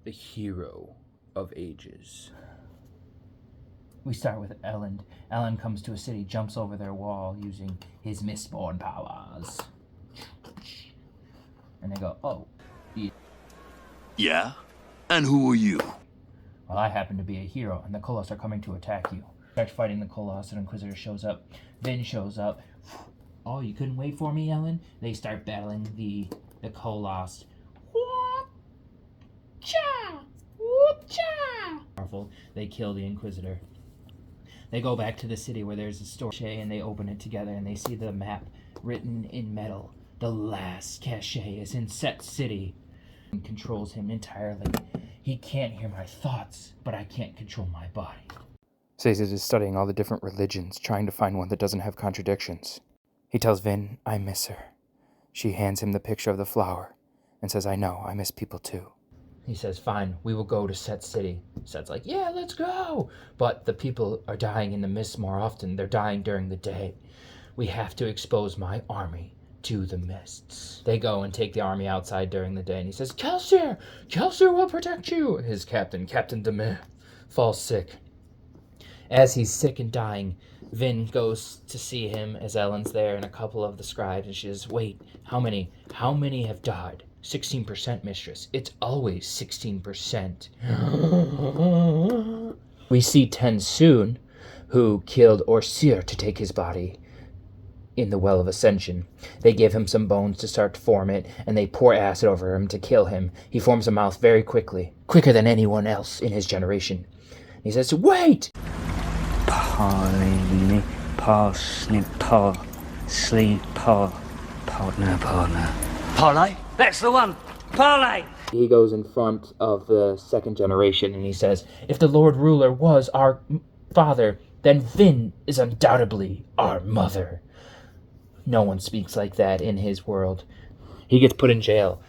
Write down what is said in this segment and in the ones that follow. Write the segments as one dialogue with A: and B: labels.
A: the hero of ages.
B: We start with Ellen. Ellen comes to a city, jumps over their wall using his Mistborn powers. And they go, oh.
C: Yeah? And who are you?
B: Well, I happen to be a hero, and the Colossus are coming to attack you. Start fighting the Colossus, and Inquisitor shows up. Vin shows up. Oh, you couldn't wait for me, Ellen? They start battling the Colossus. Whoop-cha! Whoop-cha! Powerful. They kill the Inquisitor. They go back to the city where there's a store cache, and they open it together, and they see the map written in metal. The last cache is in Set City. It controls him entirely. He can't hear my thoughts, but I can't control my body.
D: Sazed is studying all the different religions, trying to find one that doesn't have contradictions. He tells Vin, I miss her. She hands him the picture of the flower and says, I know, I miss people too.
B: He says, fine, we will go to Set City. Set's like, yeah, let's go. But the people are dying in the mist more often. They're dying during the day. We have to expose my army to the mists. They go and take the army outside during the day, and he says, Kelsier will protect you. His captain, Captain Demir, falls sick. As he's sick and dying, Vin goes to see him as Ellen's there and a couple of the scribes, and she says, wait, how many have died? 16%, mistress. It's always 16%. We see Tensoon, who killed Orsir to take his body in the Well of Ascension. They give him some bones to start to form it, and they pour acid over him to kill him. He forms a mouth very quickly, quicker than anyone else in his generation. He says, wait!
E: Parley, parsnip, sleep, partner. Parlay? That's the one! Parlay!
B: He goes in front of the second generation, and he says, if the Lord Ruler was our father, then Vin is undoubtedly our mother. No one speaks like that in his world. He gets put in jail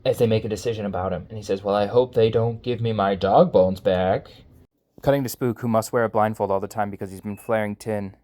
B: as they make a decision about him. And he says, well, I hope they don't give me my dog bones back.
D: Cutting to Spook, who must wear a blindfold all the time because he's been flaring tin.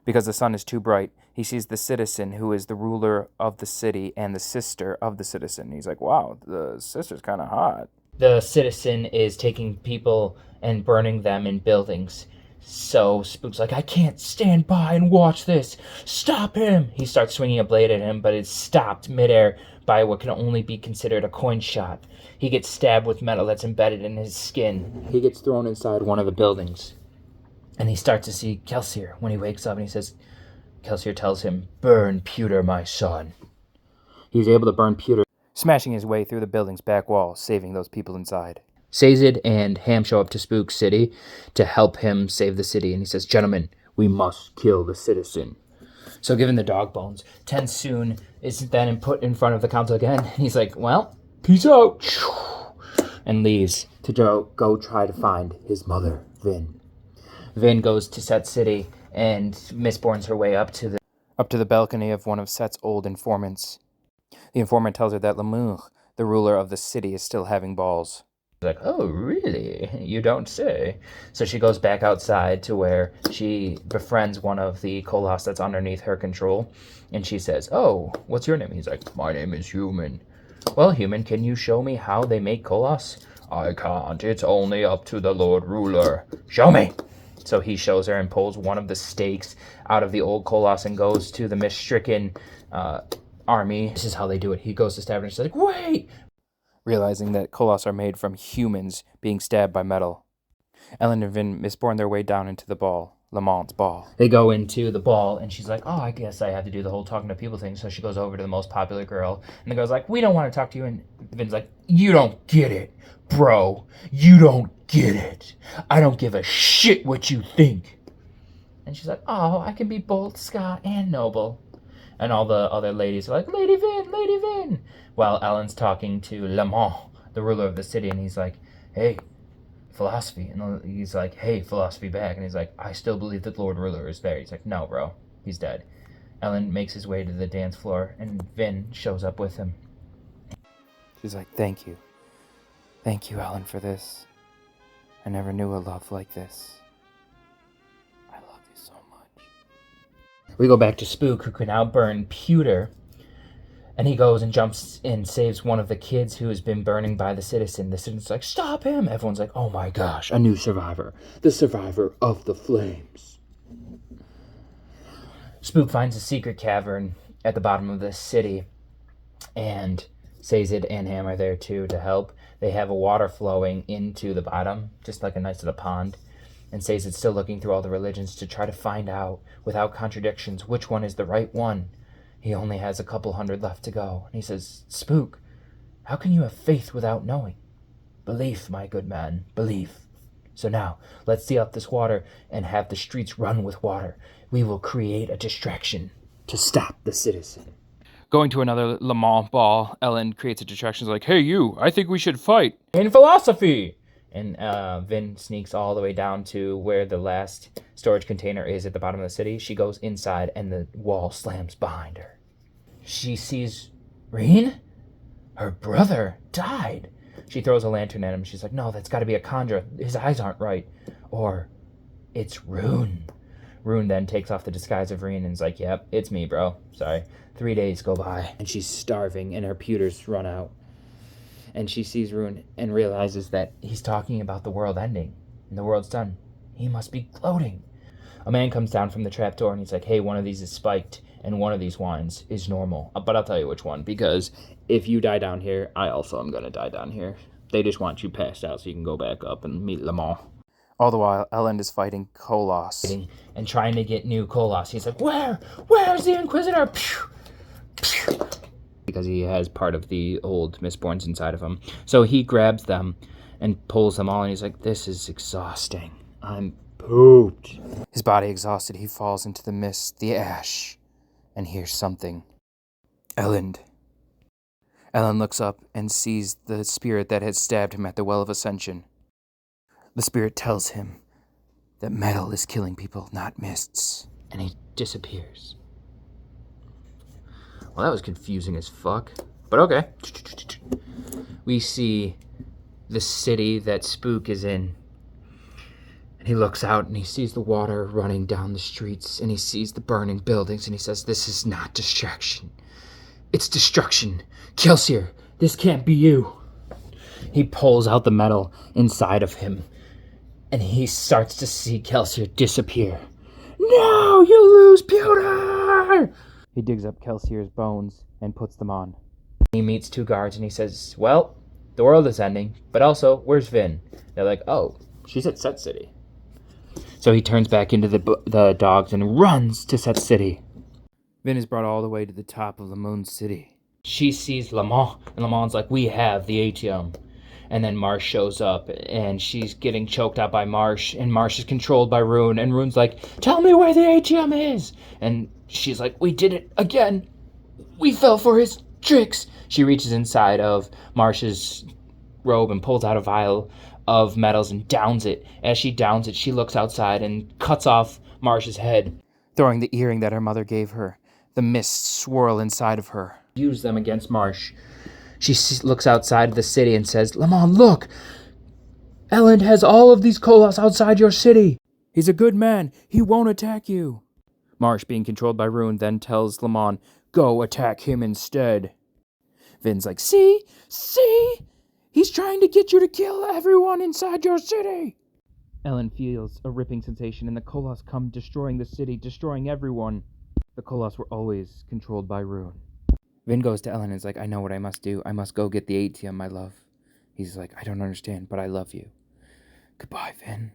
D: Because the sun is too bright, he sees the citizen who is the ruler of the city and the sister of the citizen. He's like, wow, the sister's kind of hot.
B: The citizen is taking people and burning them in buildings. So Spook's like, I can't stand by and watch this. Stop him! He starts swinging a blade at him, but it's stopped midair by what can only be considered a coin shot. He gets stabbed with metal that's embedded in his skin. He gets thrown inside one of the buildings. And he starts to see Kelsier when he wakes up, and he says, Kelsier tells him, burn pewter, my son. He's able to burn pewter,
D: Smashing his way through the building's back wall, saving those people inside.
B: Sazed and Ham show up to Spook City to help him save the city, and he says, gentlemen, we must kill the citizen. So given the dog bones, Tensoon is then put in front of the council again, and he's like, well, peace out, and leaves to go try to find his mother, Vin. Vin goes to Set City and Mistborns her way up to the
D: balcony of one of Set's old informants. The informant tells her that Lemur, the ruler of the city, is still having balls.
B: Like, oh, really? You don't say. So she goes back outside to where she befriends one of the Colossus that's underneath her control. And she says, oh, what's your name? He's like, my name is Human. Well, Human, can you show me how they make Colossus? I can't. It's only up to the Lord Ruler. Show me. So he shows her and pulls one of the stakes out of the old Colossus and goes to the mist-stricken army. This is how they do it. He goes to stab her and she's like, wait!
D: Realizing that Colossus are made from humans being stabbed by metal. Ellen and Vin Mistborn their way down into the ball, Lamont's ball.
B: They go into the ball, and she's like, oh, I guess I have to do the whole talking to people thing. So she goes over to the most popular girl, and the girl's like, we don't want to talk to you. And Vin's like, you don't get it, bro. You don't get it. I don't give a shit what you think. And she's like, oh, I can be bold, Scott, and noble. And all the other ladies are like, Lady Vin, Lady Vin. While Ellen's talking to Lamont, the ruler of the city, and he's like, hey, philosophy. And he's like, hey, philosophy back. And he's like, I still believe that Lord Ruler is there. He's like, no, bro, he's dead. Ellen makes his way to the dance floor, and Vin shows up with him.
D: She's like, thank you. Thank you, Ellen, for this. I never knew a love like this. I love you so much.
B: We go back to Spook, who can now burn pewter. And he goes and jumps and saves one of the kids who has been burning by the citizen. The citizen's like, stop him! Everyone's like, oh my gosh, a new survivor. The survivor of the flames. Spook finds a secret cavern at the bottom of this city. And Sazed and Ham are there too to help. They have a water flowing into the bottom, just like a nice little pond. And Sazed's still looking through all the religions to try to find out, without contradictions, which one is the right one. He only has a couple hundred left to go. And he says, Spook, how can you have faith without knowing? Belief, my good man, belief. So now, let's seal up this water and have the streets run with water. We will create a distraction to stop the citizen.
D: Going to another Le Mans ball, Ellen creates a distraction. She's like, hey, you, I think we should fight.
B: In philosophy! And Vin sneaks all the way down to where the last storage container is at the bottom of the city. She goes inside and the wall slams behind her. She sees Reen? Her brother died. She throws a lantern at him. She's like, no, that's got to be a conjure. His eyes aren't right. Or it's Rune. Rune then takes off the disguise of Reen and is like, yep, it's me, bro. Sorry. 3 days go by. And she's starving and her pewters run out. And she sees Rune and realizes that he's talking about the world ending. And the world's done. He must be gloating. A man comes down from the trapdoor and he's like, hey, one of these is spiked and one of these wines is normal. But I'll tell you which one, because if you die down here, I also am going to die down here. They just want you passed out so you can go back up and meet Le Mans.
D: All the while, Ellen is fighting Kolos.
B: And trying to get new Kolos. He's like, where's the Inquisitor? Pew, pew. Because he has part of the old Mistborns inside of him. So he grabs them and pulls them all, and he's like, this is exhausting. I'm pooped.
D: His body exhausted, he falls into the mist, the ash, and hears something. Ellen looks up and sees the spirit that had stabbed him at the Well of Ascension. The spirit tells him that metal is killing people, not mists.
B: And he disappears. Well, that was confusing as fuck. But okay. We see the city that Spook is in. And he looks out and he sees the water running down the streets. And he sees the burning buildings. And he says, this is not distraction. It's destruction. Kelsier, this can't be you. He pulls out the metal inside of him. And he starts to see Kelsier disappear. No, you lose pewter!
D: He digs up Kelsier's bones and puts them on.
B: He meets two guards and he says, well, the world is ending, but also, where's Vin? They're like, oh, she's at Set City. So he turns back into the dogs and runs to Set City.
D: Vin is brought all the way to the top of the Moon City.
B: She sees Le Mans, and Le Mans like, we have the ATM. And then Marsh shows up, and she's getting choked out by Marsh, and Marsh is controlled by Rune, and Rune's like, tell me where the ATM is! And she's like, we did it again! We fell for his tricks! She reaches inside of Marsh's robe and pulls out a vial of metals and downs it. As she downs it, she looks outside and cuts off Marsh's head.
D: Throwing the earring that her mother gave her, the mists swirl inside of her.
B: Use them against Marsh. She looks outside of the city and says, Le Mans, look! Ellen has all of these Kolos outside your city!
D: He's a good man. He won't attack you. Marsh, being controlled by Rune, then tells Le Mans, go attack him instead. Vin's like, see? He's trying to get you to kill everyone inside your city. Ellen feels a ripping sensation, and the Kolos come destroying the city, destroying everyone. The Kolos were always controlled by Rune. Vin goes to Ellen and is like, I know what I must do. I must go get the ATM, my love. He's like, I don't understand, but I love you. Goodbye, Vin.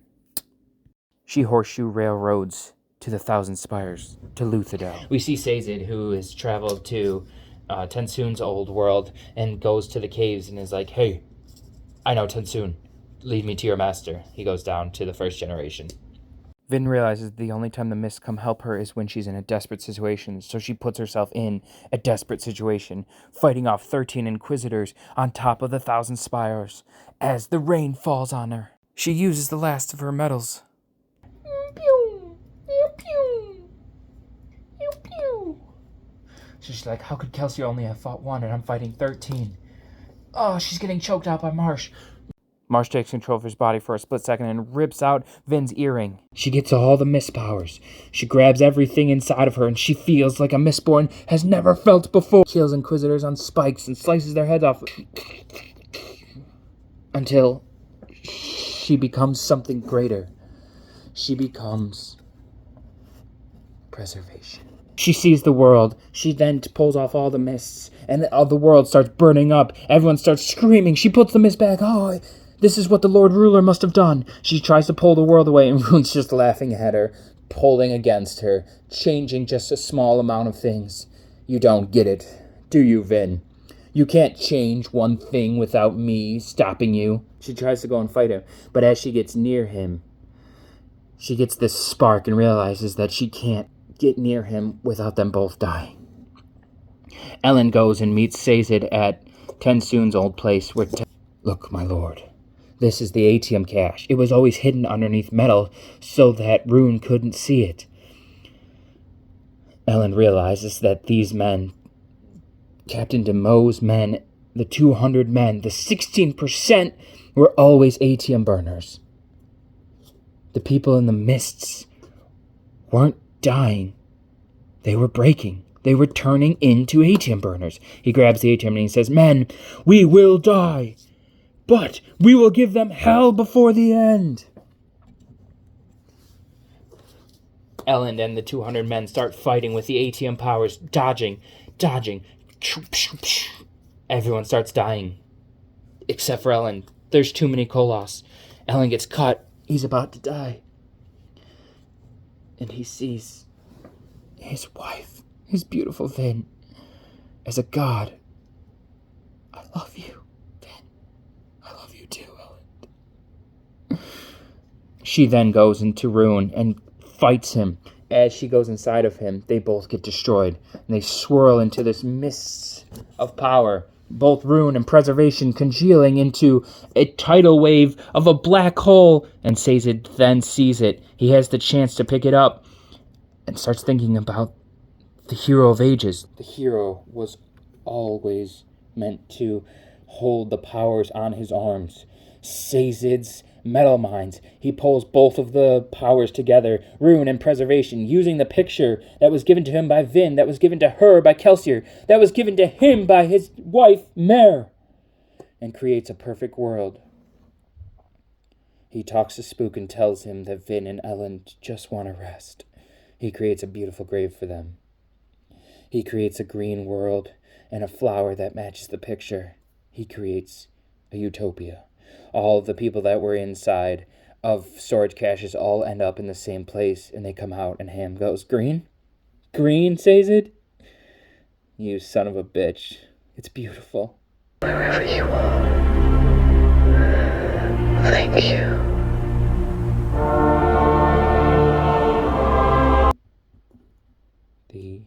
D: She horseshoe railroads to the Thousand Spires, to Luthadel.
B: We see Sazed, who has traveled to Tensoon's old world and goes to the caves and is like, hey, I know Tensoon. Lead me to your master. He goes down to the first generation.
D: Vin realizes the only time the mists come help her is when she's in a desperate situation, so she puts herself in a desperate situation, fighting off 13 Inquisitors on top of the Thousand Spires as the rain falls on her. She uses the last of her metals.
B: Pew, pew, pew, pew, pew. So she's like, how could Kelsier only have fought one and I'm fighting 13? Oh, she's getting choked out by Marsh.
D: Marsh takes control of his body for a split second and rips out Vin's earring.
B: She gets all the mist powers. She grabs everything inside of her and she feels like a Mistborn has never felt before. Kills Inquisitors on spikes and slices their heads off. Until she becomes something greater. She becomes preservation. She sees the world. She then pulls off all the mists, and the world starts burning up. Everyone starts screaming. She puts the mist back. Oh, this is what the Lord Ruler must have done. She tries to pull the world away, and Rune's just laughing at her, pulling against her, changing just a small amount of things. You don't get it, do you, Vin? You can't change one thing without me stopping you. She tries to go and fight him, but as she gets near him, she gets this spark and realizes that she can't get near him without them both dying. Ellen goes and meets Sazed at Tensoon's old place where Look, my lord, this is the ATM cache. It was always hidden underneath metal so that Rune couldn't see it. Ellen realizes that these men, Captain DeMoe's men, the 200 men, the 16% were always ATM burners. The people in the mists weren't dying. They were breaking. They were turning into ATM burners. He grabs the ATM and he says, Men, we will die, but we will give them hell before the end. Ellen and the 200 men start fighting with the ATM powers, dodging. Everyone starts dying. Except for Ellen. There's too many Koloss. Ellen gets cut. He's about to die. And he sees his wife, his beautiful Vin, as a god. I love you, Vin. I love you too, Ellen. She then goes into Rune and fights him. As she goes inside of him, they both get destroyed. And they swirl into this mist of power. Both Rune and Preservation congealing into a tidal wave of a black hole. And Sazed then sees it. He has the chance to pick it up and starts thinking about the hero of ages. The hero was always meant to hold the powers on his arms. Sazed's metal minds. He pulls both of the powers together, Rune and Preservation, using the picture that was given to him by Vin, that was given to her by Kelsier, that was given to him by his wife, Mare, and creates a perfect world. He talks to Spook and tells him that Vin and Ellen just want to rest. He creates a beautiful grave for them. He creates a green world and a flower that matches the picture. He creates a utopia. All of the people that were inside of storage caches all end up in the same place, and they come out, and Ham goes, Green? Green, Sazed? You son of a bitch. It's beautiful.
F: Wherever you are. Thank you.
B: The